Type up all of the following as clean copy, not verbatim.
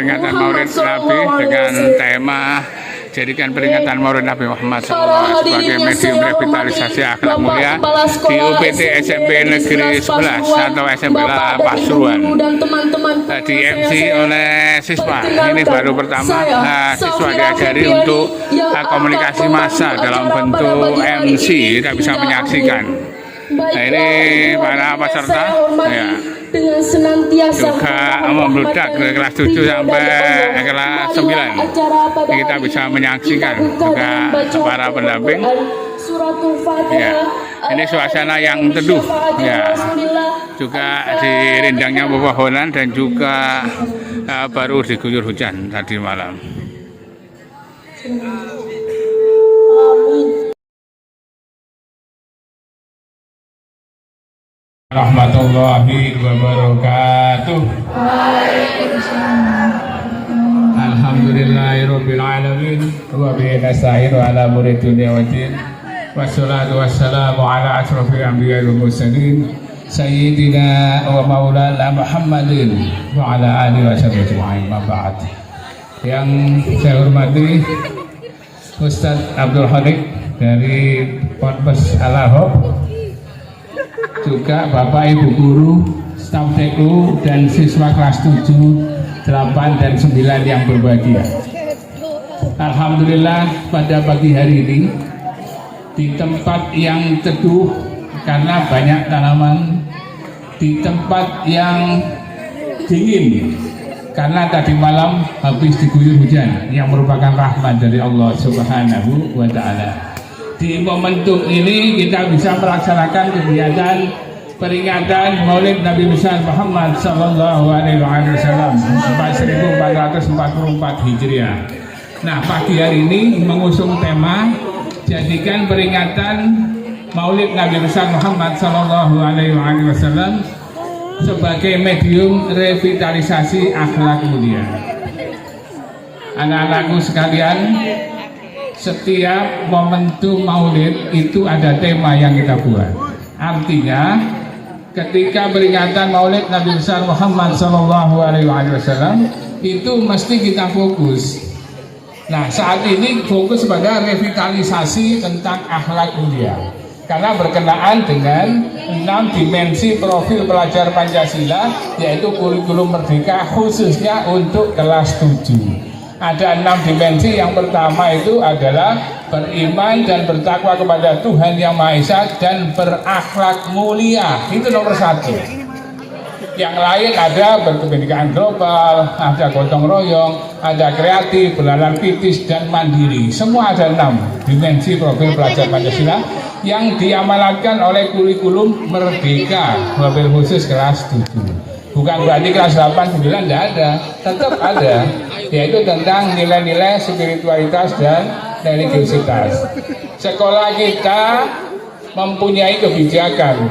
peringatan Maulid Nabi dengan tema jadikan peringatan Maulid Nabi Muhammad SAW sebagai medium revitalisasi akhlak mulia di UPT SMP Negeri 11 atau SMP Pasuruan. Di MC oleh siswa. Ini baru pertama siswa diajari untuk komunikasi massa dalam bentuk MC, kita bisa menyaksikan. Nah, ini para peserta ya, dengan senantiasa juga membludak dari kelas 7 sampai kelas 9. Kita bisa menyaksikan juga para pendamping ya. Ini suasana yang teduh ya, juga di rindangnya pepohonan dan juga baru diguyur hujan tadi malam. Rahmatullahi wabarakatuh. Alhamdulillahirabbil alamin wa bihi nasta'inu ala umuri dunya waddin. Wassalatu wassalamu ala asrofil anbiya'i wal mursalin sayyidina wa maulana Muhammadin wa ala alihi wa sahbihi ajma'in. Ma ba'd. Yang saya hormati Ustadz Abdul Khalik dari Ponpes Al-Ahab, juga Bapak Ibu guru, staf TU dan siswa kelas 7, 8 dan 9 yang berbahagia. Alhamdulillah pada pagi hari ini di tempat yang teduh karena banyak tanaman, di tempat yang dingin karena tadi malam habis diguyur hujan yang merupakan rahmat dari Allah Subhanahu wa Ta'ala. Di momentum ini kita bisa melaksanakan kegiatan peringatan Maulid Nabi besar Muhammad Sallallahu Alaihi Wasallam 1444 Hijriah. Nah, pagi hari ini mengusung tema jadikan peringatan Maulid Nabi besar Muhammad Sallallahu Alaihi Wasallam sebagai medium revitalisasi akhlak mulia. Anak-anakku sekalian, setiap momentum Maulid itu ada tema yang kita buat. Artinya, ketika peringatan Maulid Nabi besar Muhammad SAW itu mesti kita fokus. Nah, saat ini fokus pada revitalisasi tentang akhlak mulia, karena berkenaan dengan 6 dimensi profil pelajar Pancasila, yaitu kurikulum merdeka khususnya untuk kelas 7. Ada 6 dimensi. Yang pertama itu adalah beriman dan bertakwa kepada Tuhan Yang Maha Esa dan berakhlak mulia. Itu nomor 1. Yang lain ada berkebinekaan global, ada gotong royong, ada kreatif, berlalang kritis, dan mandiri. Semua ada 6 dimensi profil pelajar Pancasila yang diamanatkan oleh kurikulum merdeka wabil khusus kelas 7. Bukan berarti kelas 8, 9 tidak ada, tetap ada, yaitu tentang nilai-nilai spiritualitas dan religiositas. Sekolah kita mempunyai kebijakan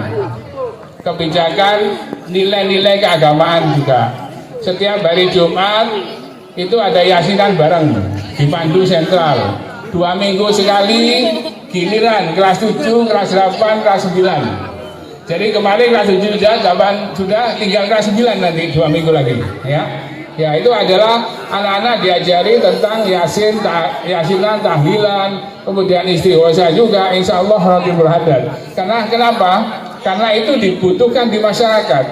nilai-nilai keagamaan juga. Setiap hari Jumat itu ada yasinan bareng di Pandu Sentral. 2 minggu sekali giliran kelas 7, kelas 8, kelas 9. Jadi kemarin kelas 7 sudah tinggal kelas 9 nanti 2 minggu lagi ya. Ya, itu adalah anak-anak diajari tentang yasinan, tahlilan, kemudian istighosa juga, insya Allah Ratibul Hadad. Karena kenapa? Karena itu dibutuhkan di masyarakat.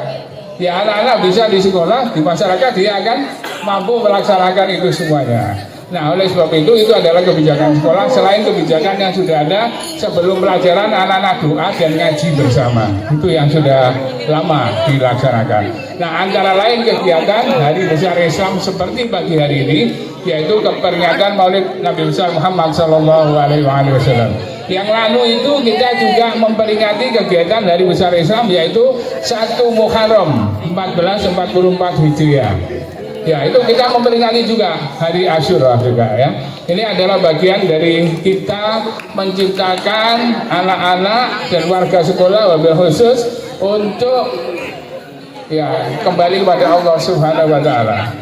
Ya, anak-anak bisa di sekolah, di masyarakat dia akan mampu melaksanakan itu semuanya. Nah, oleh sebab itu adalah kebijakan sekolah. Selain kebijakan yang sudah ada sebelum pelajaran, anak-anak doa dan ngaji bersama. Itu yang sudah lama dilaksanakan. Nah, antara lain kegiatan Hari Besar Islam seperti pagi hari ini, yaitu peringatan Maulid Nabi besar Muhammad Sallallahu Alaihi Wasallam. Yang lalu itu kita juga memperingati kegiatan Hari Besar Islam, yaitu 1 Muharram 1444 Hijriah. Ya, itu kita memperingati juga Hari Asyura juga ya. Ini adalah bagian dari kita menciptakan anak-anak dan warga sekolah wabil khusus untuk ya kembali kepada Allah Subhanahu wa Ta'ala.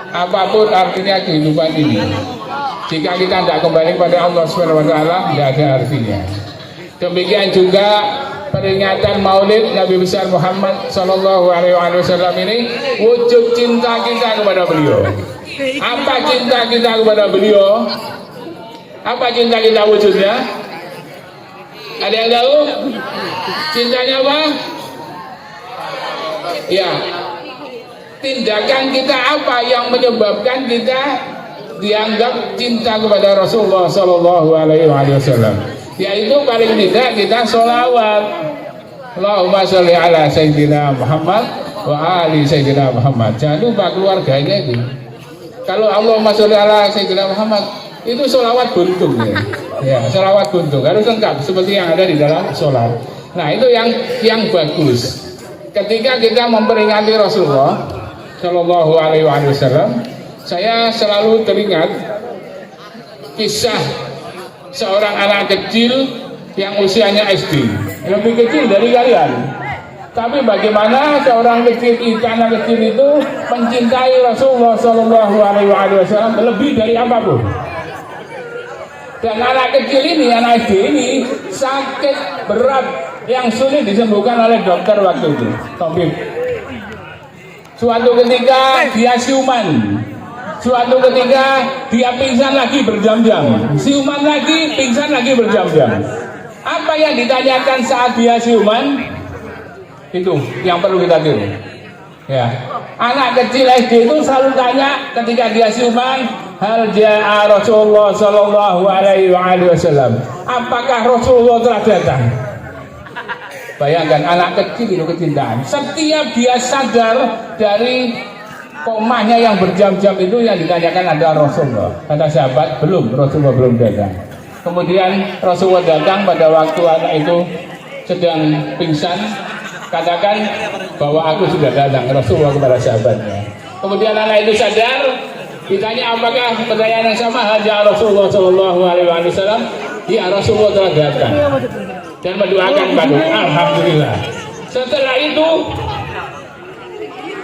Apapun artinya kehidupan ini, jika kita tidak kembali kepada Allah Subhanahu wa Ta'ala, tidak ada artinya. Demikian juga peringatan Maulid Nabi besar Muhammad Sallallahu Alaihi Wasallam ini wujud cinta kita kepada beliau. Apa cinta kita kepada beliau? Apa cinta kita wujudnya? Ada yang tahu? Cintanya apa? Ya, tindakan kita apa yang menyebabkan kita dianggap cinta kepada Rasulullah Sallallahu Alaihi Wasallam? Yaitu paling tidak kita sholawat. Allahumma sholli ala Sayyidina Muhammad wa ali Sayyidina Muhammad. Jangan lupa keluarganya itu. Kalau Allahumma sholli ala Sayyidina Muhammad itu sholawat buntung ya, sholawat buntung harus lengkap seperti yang ada di dalam sholat. Nah itu yang bagus. Ketika kita memperingati Rasulullah Shallallahu Alaihi Wasallam, saya selalu teringat kisah seorang anak kecil yang usianya SD, lebih kecil dari kalian. Tapi bagaimana seorang anak kecil itu mencintai Rasulullah Shallallahu Alaihi Wasallam lebih dari apapun. Dan anak kecil ini, anak SD ini sakit berat yang sulit disembuhkan oleh dokter waktu itu. Tabib. Suatu ketika dia siuman. Suatu ketika dia pingsan lagi berjam-jam, siuman lagi, pingsan lagi berjam-jam. Apa yang ditanyakan saat dia siuman? Itu yang perlu kita tiru. Ya, anak kecil SD itu selalu tanya ketika dia siuman, hal jaa Rasulullah Sallallahu Alaihi Wasallam. Apakah Rasulullah telah datang? Bayangkan anak kecil itu kecintaan. Setiap dia sadar dari komahnya yang berjam-jam itu yang ditanyakan ada Rasulullah. Kata sahabat, Rasulullah belum datang. Kemudian Rasulullah datang pada waktu anak itu sedang pingsan. Katakan bahwa aku sudah datang, Rasulullah kepada sahabatnya. Kemudian anak itu sadar, ditanya apakah pertanyaan yang sama, haja Rasulullah Shallallahu Alaihi Wasallam. Ya, Rasulullah telah datang dan mendoakan pada alhamdulillah. Setelah itu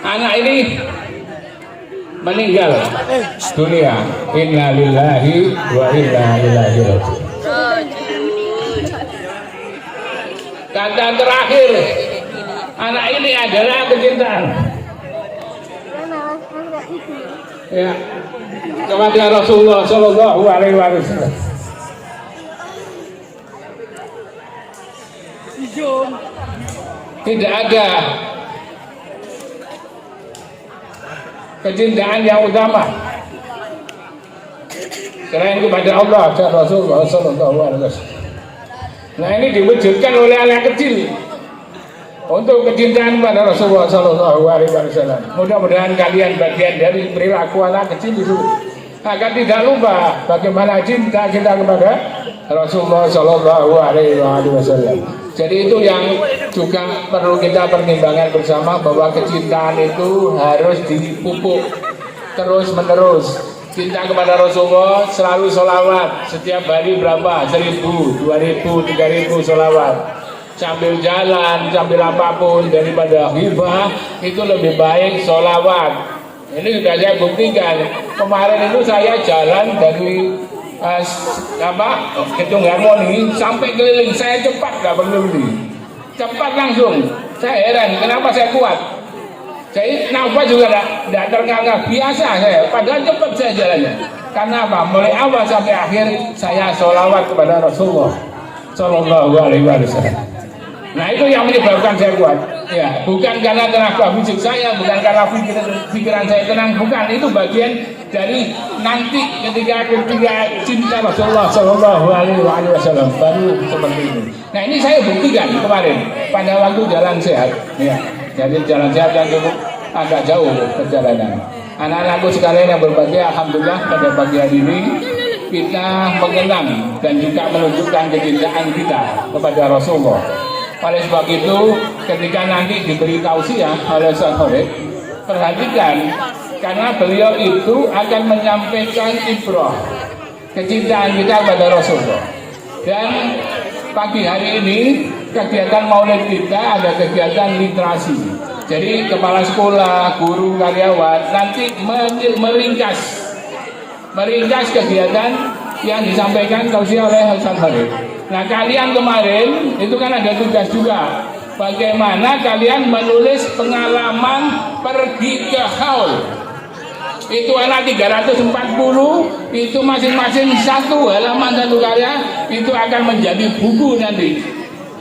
anak ini meninggal dunia. Inna lillahi wa inna ilaihi raji'un. Kata terakhir anak ini adalah kecintaan ya kepada Rasulullah Shallallahu Alaihi Wasallam. Tidak ada kecintaan yang utama selain kepada Allah dan Rasulullah Sallallahu Alaihi Wasallam. Nah ini diwujudkan oleh anak kecil untuk kecintaan pada Rasulullah Sallallahu Alaihi Wasallam. Mudah-mudahan kalian bagian dari perilaku anak kecil itu agar tidak lupa bagaimana cinta kita kepada Rasulullah Sallallahu Alaihi Wasallam. Jadi itu yang juga perlu kita pertimbangkan bersama, bahwa kecintaan itu harus dipupuk terus menerus. Cinta kepada Rasulullah selalu sholawat setiap hari berapa? 1000, 2000, 3000 sholawat. Sambil jalan, sambil apapun, daripada ghibah itu lebih baik sholawat. Ini sudah saya buktikan. Kemarin itu saya jalan dari Gedung Harmoni sampai keliling, saya cepat, nggak perlu beli, cepat langsung. Saya heran kenapa saya kuat. Saya nafas juga tidak ternganga, biasa saya, padahal cepat saya jalannya. Karena apa? Mulai awal sampai akhir saya sholawat kepada Rasulullah Sallallahu Alaihi Wasallam. Nah itu yang menyebabkan saya kuat. Ya, bukan karena tenaga fisik saya, bukan karena pikiran saya tenang, bukan. Itu bagian dari nanti ketika cinta Rasulullah Sallallahu Alaihi Wasallam baru seperti itu. Nah ini saya buktikan kemarin pada waktu jalan sehat. Ya, jadi jalan sehat yang cukup agak jauh perjalanan. Anak-anakku sekalian yang berbahagia, alhamdulillah pada pagi hari ini kita mengenang dan juga menunjukkan kecintaan kita kepada Rasulullah. Oleh sebab itu, ketika nanti diberi tausiah oleh Ustaz Khalid, perhatikan, karena beliau itu akan menyampaikan ibrah kecintaan kita kepada Rasulullah. Dan pagi hari ini kegiatan Maulid kita ada kegiatan literasi. Jadi kepala sekolah, guru, karyawan nanti meringkas kegiatan yang disampaikan tausiah oleh Ustaz Khalid. Nah kalian kemarin itu kan ada tugas juga. Bagaimana kalian menulis pengalaman pergi ke haul. Itu anak 340, itu masing-masing satu halaman satu karya, itu akan menjadi buku nanti.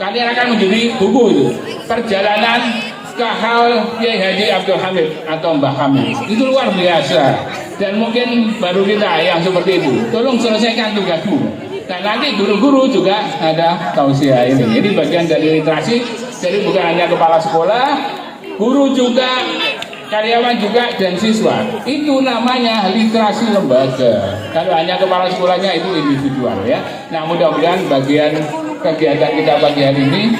Kalian akan menjadi buku itu. Perjalanan ke haul Kiai Haji Abdul Hamid atau Mbah Hamid. Itu luar biasa. Dan mungkin baru kita yang seperti itu. Tolong selesaikan tugasmu. Dan nanti guru-guru juga ada tausiah ini. Jadi bagian dari literasi, jadi bukan hanya kepala sekolah, guru juga, karyawan juga, dan siswa. Itu namanya literasi lembaga. Kalau hanya kepala sekolahnya itu individual ya. Nah mudah-mudahan bagian kegiatan kita pagi hari ini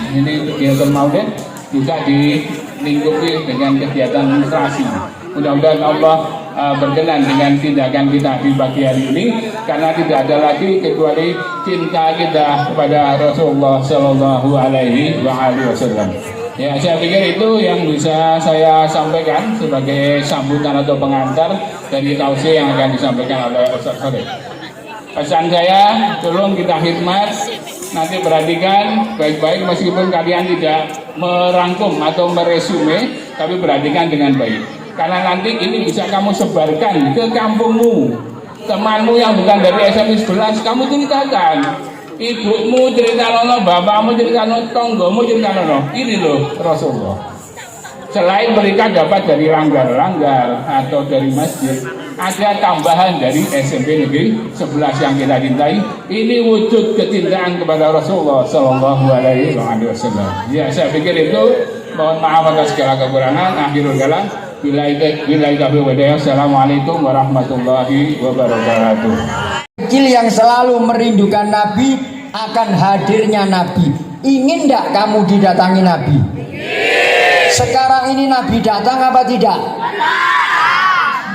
kegiatan maulid juga dilingkupi dengan kegiatan literasi. Mudah-mudahan Allah berkenan dengan tindakan kita di pagi hari ini, karena tidak ada lagi kecuali cinta kita kepada Rasulullah Shallallahu Alaihi Wasallam. Ya, saya pikir itu yang bisa saya sampaikan sebagai sambutan atau pengantar dari tausiah yang akan disampaikan oleh Ustaz Khalid. Pesan saya, tolong kita khidmat, nanti perhatikan baik-baik meskipun kalian tidak merangkum atau meresume, tapi perhatikan dengan baik. Karena nanti ini bisa kamu sebarkan ke kampungmu, temanmu yang bukan dari SMP 11, kamu ceritakan. Ibumu cerita nono, bapakmu cerita nono, tonggomu cerita nono. Ini loh Rasulullah. Selain mereka dapat dari langgar-langgar atau dari masjid, ada tambahan dari SMP Negeri 11 yang kita cintai. Ini wujud kecintaan kepada Rasulullah Shallallahu Alaihi Wasallam. Ya, saya pikir itu. Mohon maaf atas segala kekurangan. Akhirul kalam. Assalamualaikum warahmatullahi wabarakatuh. Kecil yang selalu merindukan Nabi akan hadirnya Nabi. Ingin tidak kamu didatangi Nabi? Sekarang ini Nabi datang apa tidak?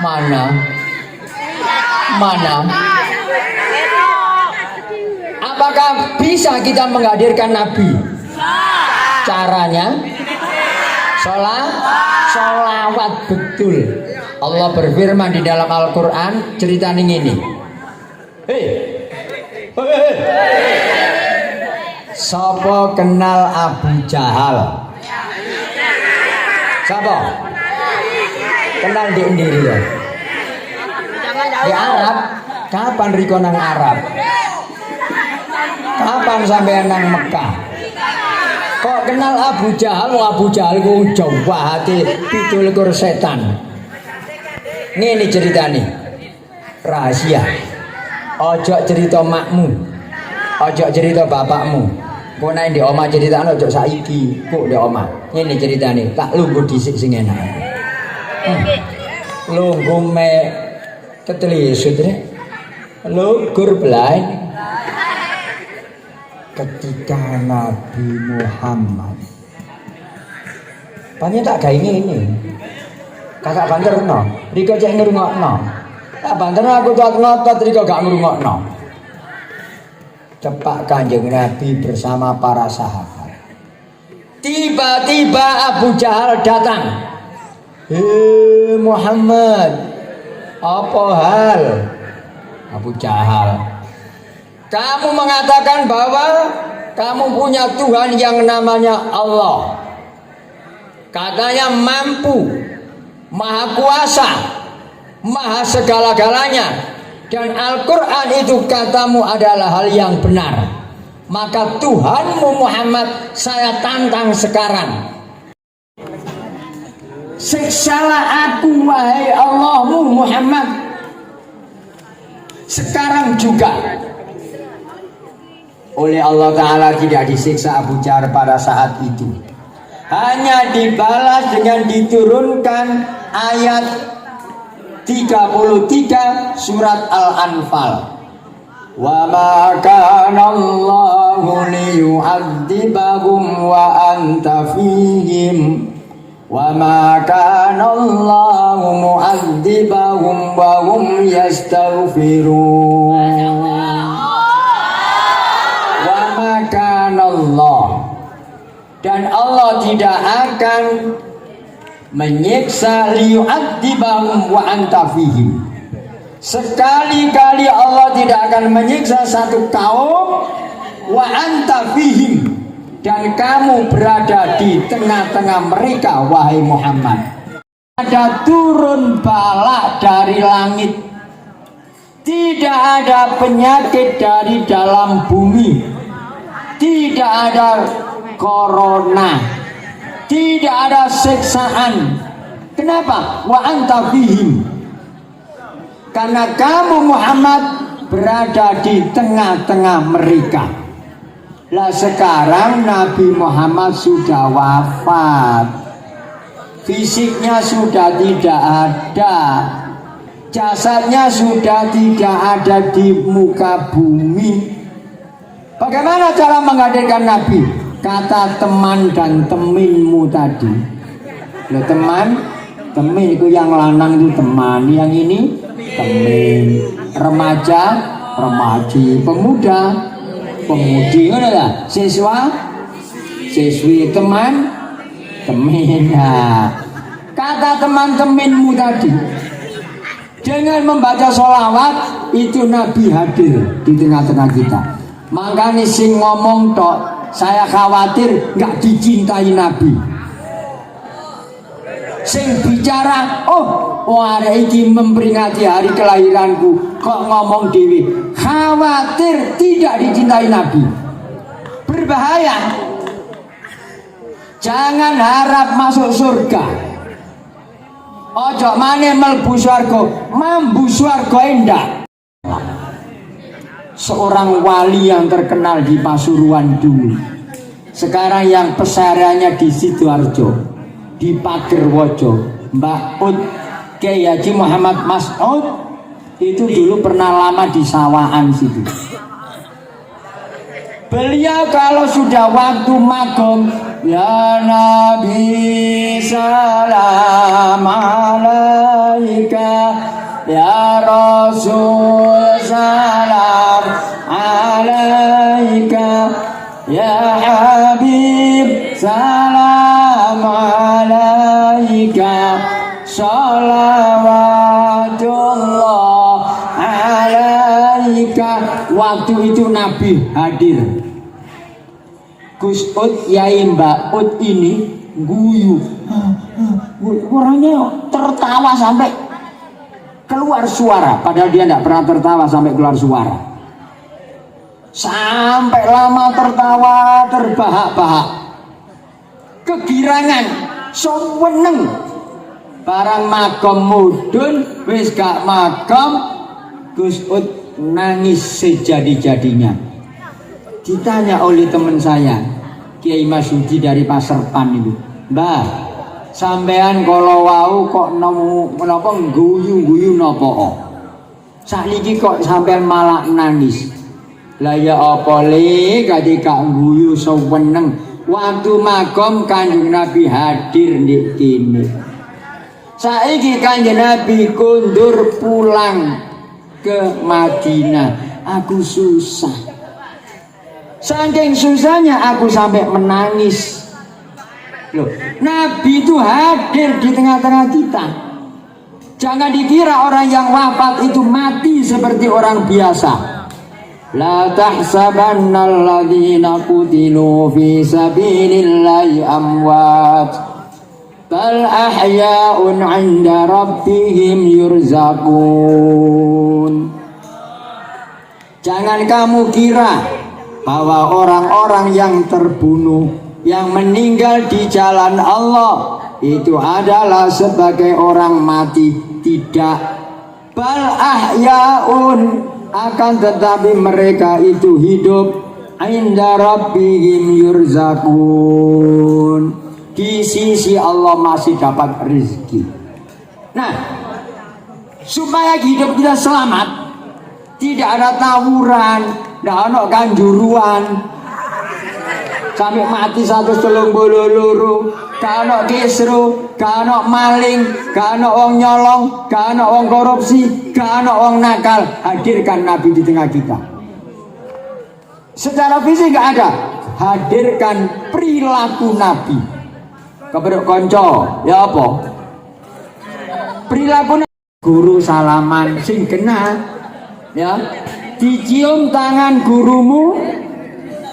Mana? Apakah bisa kita menghadirkan Nabi? Caranya? Sholawat betul. Allah berfirman di dalam Al-Quran, cerita ini. Sopo kenal Abu Jahal? Sopo? Kenal di Indiri ya? Di Arab? Kapan riko nang Arab? Kapan sampai nang Mekah? Kok kenal Abu Jahal? Abu Jahal ku Jawa hati pitul setan. Ini cerita nih, rahasia. Ojo cerita makmu, ojo cerita bapakmu. Kau naik di oma cerita ojo saiki, kok di oma. Ini cerita nih, tak lungguh disik sing enak. Lungguh me ketelisut deh, lungguh belai. Ketika Nabi Muhammad banyak tak kayak ini kakak banter no Riko cek ngerungok no tak banter aku tak ngotot Riko gak ngerungok no. Cepat Kanjeng Nabi bersama para sahabat, tiba-tiba Abu Jahal datang. Muhammad, apa hal? Abu Jahal, kamu mengatakan bahwa kamu punya Tuhan yang namanya Allah. Katanya mampu, maha kuasa, maha segala-galanya. Dan Al-Quran itu katamu adalah hal yang benar. Maka Tuhanmu Muhammad saya tantang sekarang. Siksalah aku wahai Allahmu Muhammad sekarang juga. Oleh Allah Ta'ala tidak disiksa Abu Jahal pada saat itu, hanya dibalas dengan diturunkan ayat 33 surat Al-Anfal. Wa ma kana Allahu liyu'adzibahum wa anta fihim wa ma kana Allahu mu'adzibahum wa hum yastaghfirun. Allah, dan Allah tidak akan menyiksa liyu'adzibahum wa anta fihim. Sekali-kali Allah tidak akan menyiksa satu kaum wa anta fihim, dan kamu berada di tengah-tengah mereka wahai Muhammad. Ada turun bala dari langit, tidak ada penyakit dari dalam bumi, tidak ada corona, tidak ada siksaan. Kenapa? Wa anta fihim, karena kamu Muhammad berada di tengah-tengah mereka. Lah sekarang Nabi Muhammad sudah wafat, fisiknya sudah tidak ada, jasadnya sudah tidak ada di muka bumi. Bagaimana cara menghadirkan Nabi? Kata teman dan teminmu tadi. Loh, temin itu yang lanang itu teman, yang ini temin, remaja, remaji, pemuda, pemudi, siswa, siswi, teman, temin. Nah, kata teman teminmu tadi, dengan membaca sholawat itu Nabi hadir di tengah-tengah kita. Makanya sing ngomong tok, saya khawatir nggak dicintai Nabi. Sing bicara, hari ini memperingati hari kelahiranku, kok ngomong dewi, khawatir tidak dicintai Nabi. Berbahaya. Jangan harap masuk surga. Ojo mane melbu swarga, mambu swarga endak. Seorang wali yang terkenal di Pasuruan dulu, sekarang yang pesariannya di Sidoarjo, di Pagerwojo, Mbak Ud Kiai Haji Muhammad Mas'ud, itu dulu pernah lama di Sawahan situ. Beliau kalau sudah waktu magom, ya Nabi salam alaika, ya Rasul salam alaika, ya Habib salam alaika, salawatullah alaika. Waktu itu Nabi hadir. Gus Ud, Yai Mbak Ud ini guyu, orangnya tertawa sampai keluar suara, padahal dia tidak pernah tertawa sampai keluar suara. Sampai lama tertawa terbahak-bahak, kegirangan, seneng. Barang magom mudun, wis gak magom, Gus Ud nangis sejadi-jadinya. Ditanya oleh teman saya, Kiai Masudi dari Pasarpan itu, Mbah, sampean kalau wau kok napa guyu-guyu napa? Sakniki kok sampean malah nangis. Lah ya apa le ketika guyu seneng. Waktu magom Kanjeng Nabi hadir ndek kene. Saiki Kanjeng Nabi kundur pulang ke Madinah. Aku susah. Saking susahnya aku sampai menangis. Loh, Nabi itu hadir di tengah-tengah kita. Jangan dikira orang yang wafat itu mati seperti orang biasa. La tahsabannal ladzina qutilu fi sabilillahi amwat, bal ahya'un 'inda rabbihim yurzaqun. Jangan kamu kira bahwa orang-orang yang terbunuh, yang meninggal di jalan Allah itu adalah sebagai orang mati. Tidak. Bal ahyaun, akan tetapi mereka itu hidup, inda rabbihim yurzaqun, di sisi Allah masih dapat rezeki. Nah, supaya hidup kita selamat, tidak ada tawuran, tidak ada kanjuruan sampai mati 132, gak ada kisru, gak ada maling, gak ada orang nyolong, gak ada orang korupsi, gak ada orang nakal. Hadirkan Nabi di tengah kita. Secara fisik gak ada, hadirkan perilaku Nabi. Keberuk konco, ya apa? Perilaku Nabi. Guru salaman sing kena, ya, dicium tangan gurumu,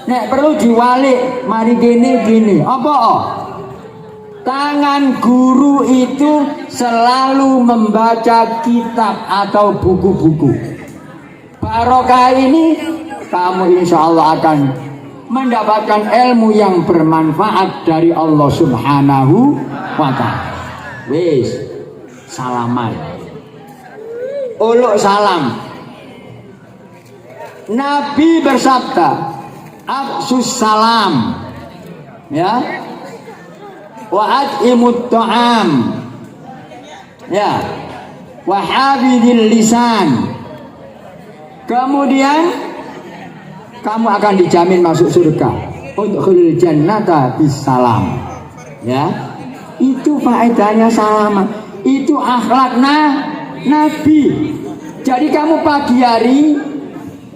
Nek perlu diwalik, mari gini. Apa? Tangan guru itu selalu membaca kitab atau buku-buku. Barokah ini kamu insya Allah akan mendapatkan ilmu yang bermanfaat dari Allah Subhanahu wa ta'ala. Wis, salaman. Uluk salam. Nabi bersabda, "Afsus salam." Ya. Wa at'imut ta'am. Ya. Wa habidil lisan. Kemudian kamu akan dijamin masuk surga. Udkhulul jannata bisalam. Ya. Itu faedahnya salaman. Itu akhlak Nabi. Jadi kamu pagi hari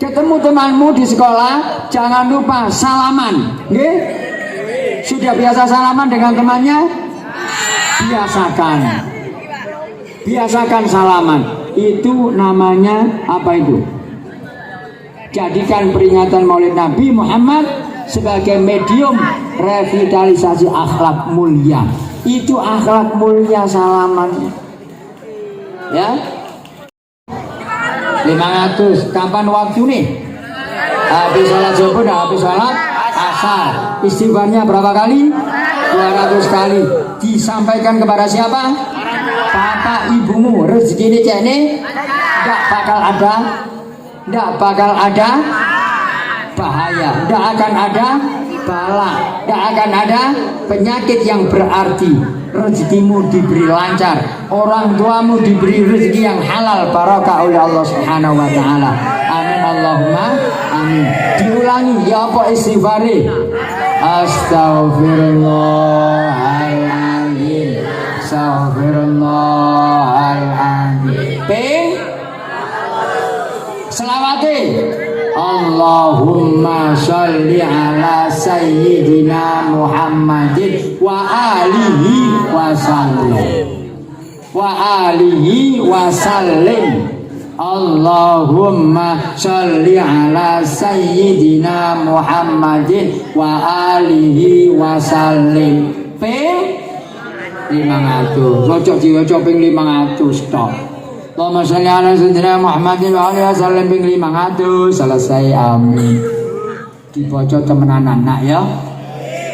ketemu temanmu di sekolah, jangan lupa salaman. Nggih? Sudah biasa salaman dengan temannya? Biasakan. Biasakan salaman. Itu namanya apa itu? Jadikan peringatan Maulid Nabi Muhammad sebagai medium revitalisasi akhlak mulia. Itu akhlak mulia salaman. Ya. 500. Kapan waktu nih? Habis sholat subuh dan habis sholat asar. Istighfarnya berapa kali? 200 kali. Disampaikan kepada siapa? Bapak ibumu. Rezeki ini cek nih nggak bakal ada, nggak bakal ada bahaya, nggak akan ada bala, nggak akan ada penyakit yang berarti. Rezekimu diberi lancar, orang tuamu diberi rezeki yang halal barokah oleh Allah Subhanahu wa taala. Amin Allahumma amin. Diulangi ya apa istighfari? Astaghfirullahaladzim. Astaghfirullahaladzim. Ping selawate. Allahumma sholli ala sayyidina Muhammadin wa alihi wa sallim. Wa alihi wa sallim. Allahumma sholli ala sayyidina Muhammadin wa alihi wa sallim. Ping 500. Cocok diwaca ping 500 tok. Allahumma sholli ala sayyidina Muhammadin wa alihi wasallam ping 500. Selesai, amin. Dibaca temenanan nak ya.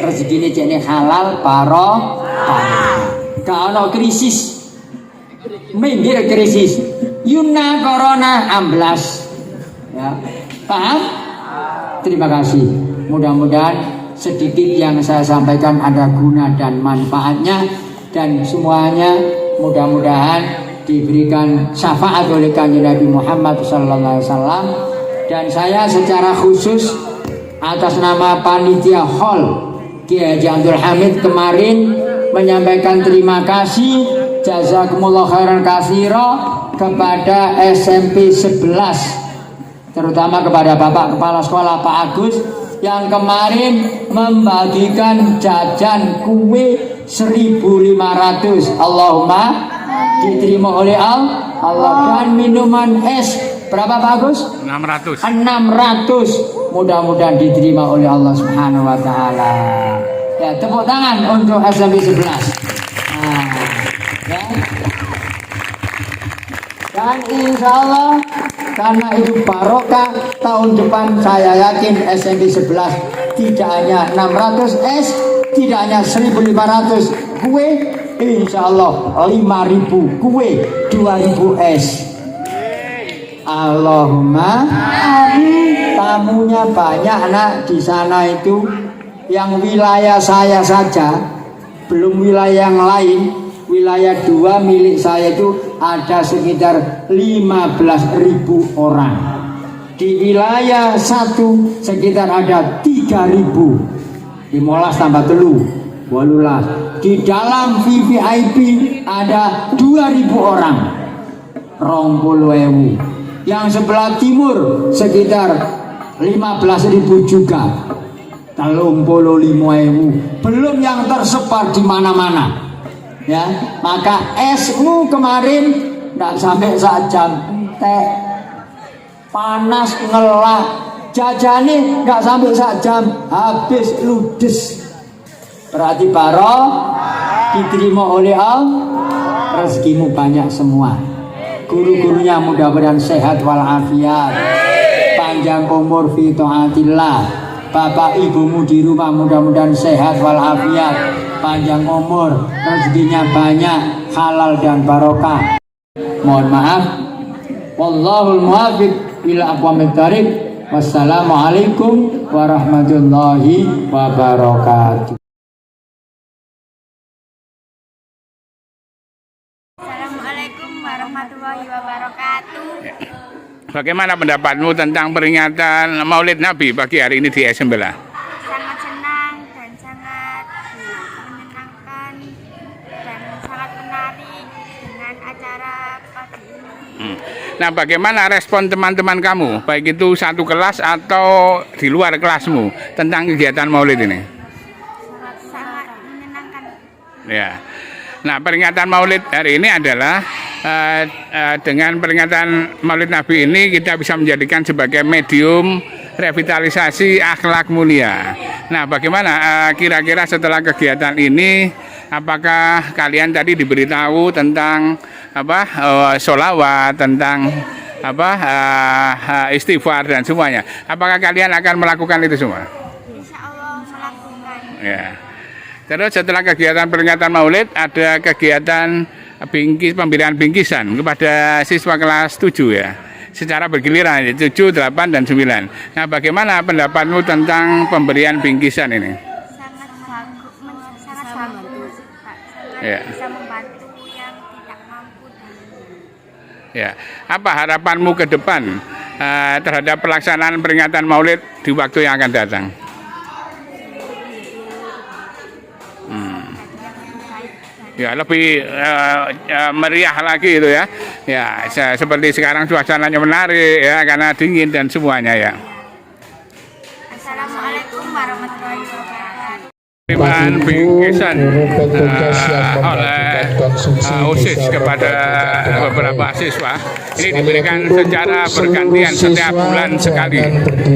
Rezekine jekne halal barokah. Ka ono krisis. Minggir krisis. Yuna corona amblas. Ya. Paham? Terima kasih. Mudah-mudahan sedikit yang saya sampaikan ada guna dan manfaatnya, dan semuanya mudah-mudahan diberikan syafaat oleh Kanjeng Nabi Muhammad SAW. Dan saya secara khusus atas nama panitia Hall Kiai Haji Abdul Hamid kemarin menyampaikan terima kasih jazakumullah khairan katsira kepada SMP 11, terutama kepada Bapak Kepala Sekolah Pak Agus yang kemarin membagikan jajan kue 1.500. Allahumma diterima oleh Allah. Dan minuman es berapa Pak Agus? 600. Mudah-mudahan diterima oleh Allah Subhanahu wa taala. Ya, tepuk tangan untuk SMP 11. Nah, ya. Dan insya Allah karena itu barokah, tahun depan saya yakin SMP 11 tidak hanya 600 es, tidak hanya 1.500 kue, insya Allah 5.000 kue, 2.000 es. Allahumma amin. Tamunya banyak nak di sana itu, yang wilayah saya saja, belum wilayah yang lain. Wilayah 2 milik saya itu ada sekitar 15.000 orang. Di wilayah 1 sekitar ada 3.000. 15 tambah telu 18. Di dalam VVIP ada 2.000 orang. 20.000. Yang sebelah timur sekitar 15.000 juga. 35.000. Belum yang tersebar di mana-mana. Ya, maka esmu kemarin tidak sampai 1 jam, panas ngelak jajane nggak sampai sak jam habis ludes. Berarti diterima oleh Allah, rezekimu banyak semua. Guru-gurunya mudah-mudahan sehat walafiat, panjang umur fi taatillah. Bapak ibumu di rumah mudah-mudahan sehat walafiat, panjang umur, rezekinya banyak, halal dan barokah. Mohon maaf. Wallahul muwaffiq ila aqwamit thariq. Wassalamualaikum warahmatullahi wabarakatuh. Assalamualaikum warahmatullahi wabarakatuh. Bagaimana pendapatmu tentang peringatan Maulid Nabi pagi hari ini di SM Bela? Sangat senang dan sangat menyenangkan dan sangat menarik dengan acara pagi ini. Nah, bagaimana respon teman-teman kamu, baik itu satu kelas atau di luar kelasmu, tentang kegiatan Maulid ini? Sangat menyenangkan. Ya. Nah, peringatan Maulid hari ini adalah dengan peringatan Maulid Nabi ini kita bisa menjadikan sebagai medium revitalisasi akhlak mulia. Nah, bagaimana kira-kira setelah kegiatan ini, apakah kalian tadi diberitahu tentang sholawat, tentang istighfar dan semuanya? Apakah kalian akan melakukan itu semua? Insya Allah melakukan. Ya. Terus setelah kegiatan peringatan Maulid ada kegiatan pemberian bingkisan kepada siswa kelas 7 ya. Secara bergiliran 7, 8 dan 9. Nah, bagaimana pendapatmu tentang pemberian bingkisan ini? Sangat bagus, sangat bagus, Pak. Sangat Ya. bisa membantu yang tidak mampu. Ya. Apa harapanmu ke depan terhadap pelaksanaan peringatan Maulid di waktu yang akan datang? Ya, lebih meriah lagi itu ya. Ya, seperti sekarang suasananya menarik ya karena dingin dan semuanya ya. Assalamualaikum warahmatullahi wabarakatuh. Pemberian bingkisan oleh OSIS kepada beberapa siswa ini diberikan secara bergantian setiap bulan sekali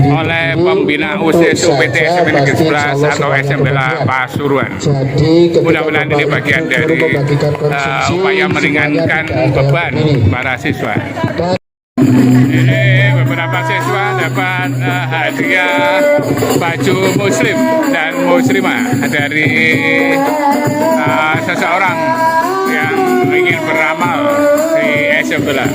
oleh pembina OSIS UPT SMP Negeri 11 atau SM Bela Pasuruan. Mudah-mudahan ini bagian dari upaya meringankan beban para siswa. Ini beberapa siswa dapat hadiah baju muslim dan muslimah dari seseorang yang ingin beramal di SM Bela.